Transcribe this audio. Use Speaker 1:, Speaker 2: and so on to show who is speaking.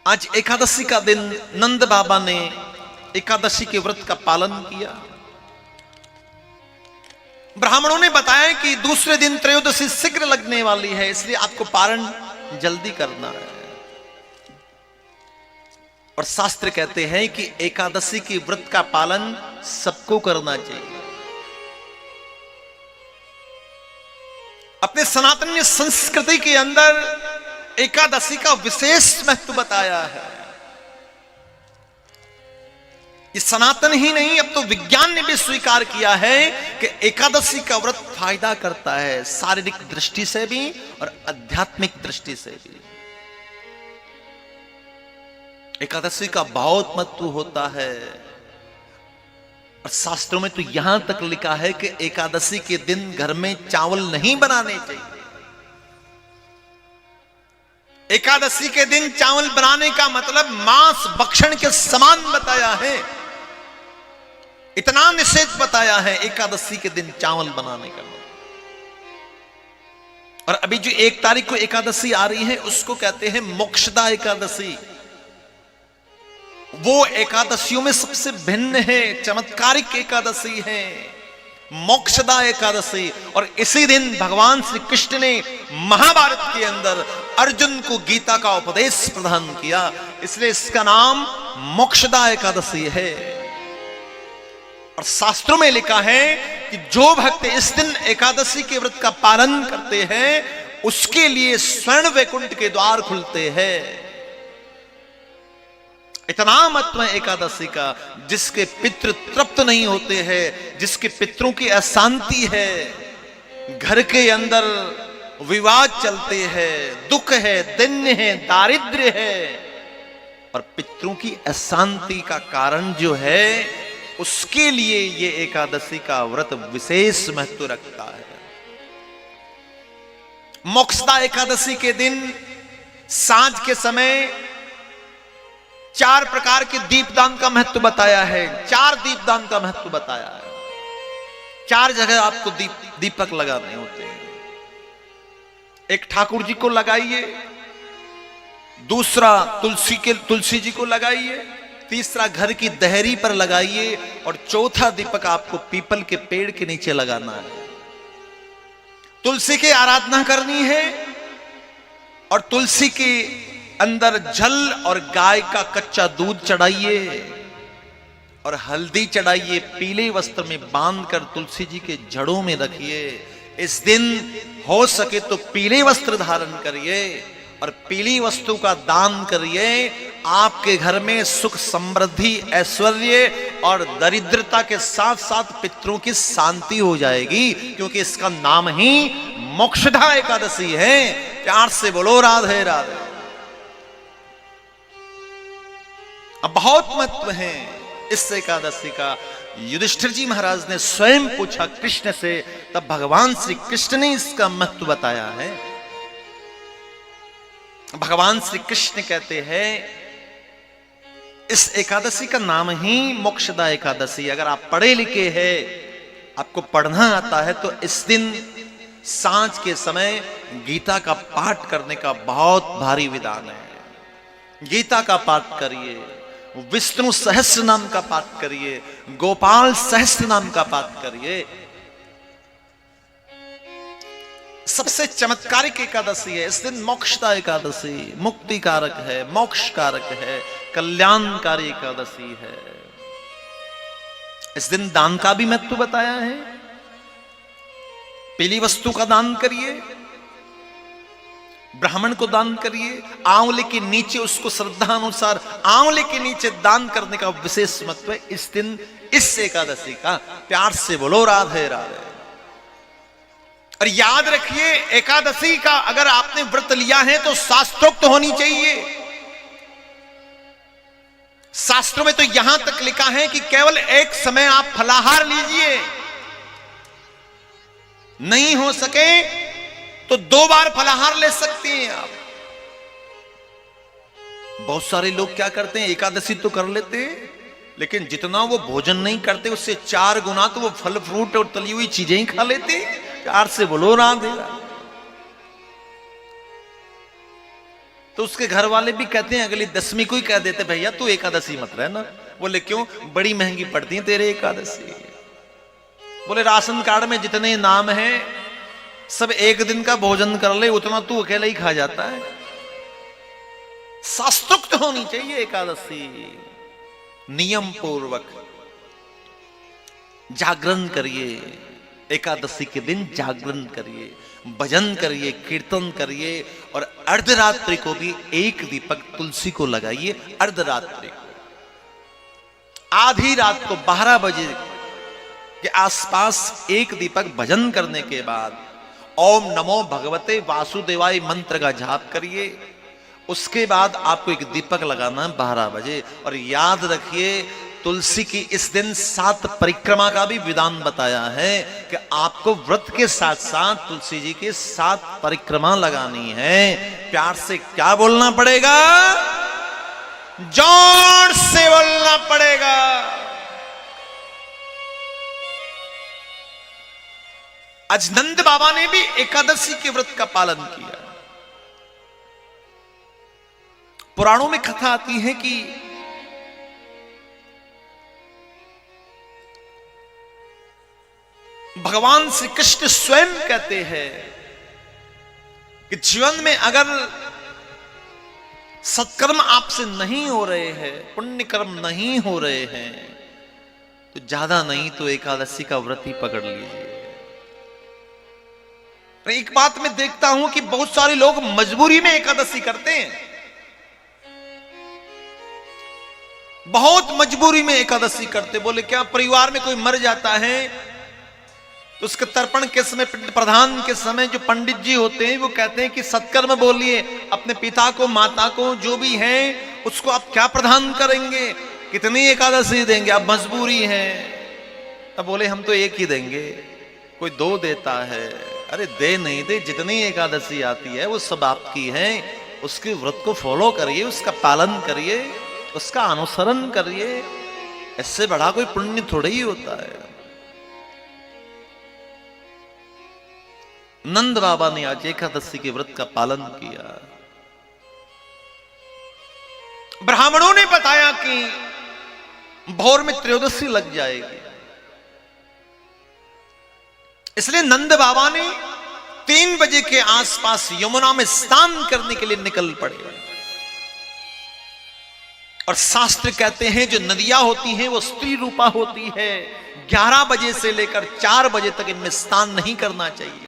Speaker 1: आज एकादशी का दिन नंद बाबा ने एकादशी के व्रत का पालन किया। ब्राह्मणों ने बताया कि दूसरे दिन त्रयोदशी शीघ्र लगने वाली है, इसलिए आपको पारण जल्दी करना है। और शास्त्र कहते हैं कि एकादशी के व्रत का पालन सबको करना चाहिए। अपने सनातन संस्कृति के अंदर एकादशी का विशेष महत्व बताया है। ये सनातन ही नहीं, अब तो विज्ञान ने भी स्वीकार किया है कि एकादशी का व्रत फायदा करता है, शारीरिक दृष्टि से भी और आध्यात्मिक दृष्टि से भी। एकादशी का बहुत महत्व होता है। और शास्त्रों में तो यहां तक लिखा है कि एकादशी के दिन घर में चावल नहीं बनाने चाहिए। एकादशी के दिन चावल बनाने का मतलब मांस भक्षण के समान बताया है। इतना निषेध बताया है एकादशी के दिन चावल बनाने का। और अभी जो 1 तारीख को एकादशी आ रही है उसको कहते हैं मोक्षदा एकादशी। वो एकादशियों में सबसे भिन्न है, चमत्कारिक एकादशी है, मोक्षदा एकादशी। और इसी दिन भगवान श्री कृष्ण ने महाभारत के अंदर अर्जुन को गीता का उपदेश प्रदान किया, इसलिए इसका नाम मोक्षदा एकादशी है। और शास्त्रों में लिखा है कि जो भक्त इस दिन एकादशी के व्रत का पालन करते हैं उसके लिए स्वर्ण वैकुंठ के द्वार खुलते हैं। इतना महत्व है एकादशी का। जिसके पितृ तृप्त नहीं होते हैं, जिसके पितरों की अशांति है, घर के अंदर विवाद चलते हैं, दुख है, दैन्य है, दारिद्र्य है, और पितरों की अशांति का कारण जो है उसके लिए ये एकादशी का व्रत विशेष महत्व रखता है। मोक्षदा एकादशी के दिन सांझ के समय 4 प्रकार के दीपदान का महत्व बताया है। 4 दीपदान का महत्व बताया है। 4 जगह आपको दीपक लगाने होते हैं। एक ठाकुर जी को लगाइए, दूसरा तुलसी जी को लगाइए, तीसरा घर की दहरी पर लगाइए, और चौथा दीपक आपको पीपल के पेड़ के नीचे लगाना है। तुलसी की आराधना करनी है और तुलसी के अंदर जल और गाय का कच्चा दूध चढ़ाइए और हल्दी चढ़ाइए, पीले वस्त्र में बांधकर तुलसी जी के जड़ों में रखिए। इस दिन हो सके तो पीले वस्त्र धारण करिए और पीली वस्तु का दान करिए। आपके घर में सुख, समृद्धि, ऐश्वर्य और दरिद्रता के साथ साथ पितरों की शांति हो जाएगी, क्योंकि इसका नाम ही मोक्षदा एकादशी है। प्यार से बोलो राधे राधे। अब बहुत महत्व है इस एकादशी का। युधिष्ठिर जी महाराज ने स्वयं पूछा कृष्ण से, तब भगवान श्री कृष्ण ने इसका महत्व बताया है। भगवान श्री कृष्ण कहते हैं इस एकादशी का नाम ही मोक्षदा एकादशी। अगर आप पढ़े लिखे हैं, आपको पढ़ना आता है, तो इस दिन सांझ के समय गीता का पाठ करने का बहुत भारी विधान है। गीता का पाठ करिए, विष्णु सहस्त्र नाम का पाठ करिए, गोपाल सहस्त्र नाम का पाठ करिए। सबसे चमत्कारिक एकादशी है। इस दिन मोक्षदा एकादशी मुक्ति कारक है, मोक्ष कारक है, कल्याणकारी एकादशी है। इस दिन दान का भी महत्व बताया है। पीली वस्तु का दान करिए, ब्राह्मण को दान करिए। आंवले के नीचे उसको श्रद्धा अनुसार आंवले के नीचे दान करने का विशेष महत्व है इस दिन, इस एकादशी का। प्यार से बोलो राधे राधे। और याद रखिए, एकादशी का अगर आपने व्रत लिया है तो शास्त्रोक्त होनी चाहिए। शास्त्रों में तो यहां तक लिखा है कि केवल एक समय आप फलाहार लीजिए, नहीं हो सके तो 2 बार फलाहार ले सकते हैं आप। बहुत सारे लोग क्या करते हैं, एकादशी तो कर लेते हैं, लेकिन जितना वो भोजन नहीं करते उससे 4 गुना तो वो फल फ्रूट और तली हुई चीजें ही खा लेते हैं। प्यार से बोलो राधे। तो उसके घर वाले भी कहते हैं अगली 10वीं को ही कह देते भैया तू एकादशी मत रहना। बोले क्यों? बड़ी महंगी पड़ती है तेरे एकादशी। बोले राशन कार्ड में जितने नाम हैं सब एक दिन का भोजन कर ले, उतना तू अकेला ही खा जाता है। शास्त्रोक्त होनी चाहिए एकादशी। नियम पूर्वक जागरण करिए, एकादशी के दिन जागरण करिए, भजन करिए, कीर्तन करिए और अर्धरात्रि को भी एक दीपक तुलसी को लगाइए। अर्धरात्रि को आधी रात को 12 बजे के आसपास एक दीपक भजन करने के बाद ओम नमो भगवते वासुदेवाय मंत्र का जाप करिए। उसके बाद आपको एक दीपक लगाना है 12 बजे। और याद रखिए तुलसी की इस दिन 7 परिक्रमा का भी विधान बताया है कि आपको व्रत के साथ साथ तुलसी जी की 7 परिक्रमा लगानी है। प्यार से क्या बोलना पड़ेगा? जोर से बोलना पड़ेगा। आज नंद बाबा ने भी एकादशी के व्रत का पालन किया। पुराणों में कथा आती है कि भगवान श्री कृष्ण स्वयं कहते हैं कि जीवन में अगर सत्कर्म आपसे नहीं हो रहे हैं, पुण्य कर्म नहीं हो रहे हैं, तो ज्यादा नहीं तो एकादशी का व्रत ही पकड़ लीजिए। एक बात मैं देखता हूं कि बहुत सारे लोग मजबूरी में एकादशी करते हैं, बहुत मजबूरी में एकादशी करते। बोले क्या? परिवार में कोई मर जाता है तो उसके तर्पण के समय, प्रधान के समय जो पंडित जी होते हैं वो कहते हैं कि सत्कर्म बोलिए, अपने पिता को, माता को, जो भी है उसको आप क्या प्रदान करेंगे, कितनी एकादशी देंगे? आप मजबूरी है। अब बोले हम तो एक ही देंगे, कोई 2 देता है। अरे दे नहीं दे, जितनी एकादशी आती है वो सब आपकी है। उसके व्रत को फॉलो करिए, उसका पालन करिए, उसका अनुसरण करिए। इससे बड़ा कोई पुण्य थोड़ा ही होता है। नंद बाबा ने आज एकादशी के व्रत का पालन किया। ब्राह्मणों ने बताया कि भोर में त्रयोदशी लग जाएगी, इसलिए नंद बाबा ने 3 बजे के आसपास यमुना में स्नान करने के लिए निकल पड़े। और शास्त्र कहते हैं जो नदियां होती हैं वो स्त्री रूपा होती है। 11 बजे से लेकर 4 बजे तक इनमें स्नान नहीं करना चाहिए।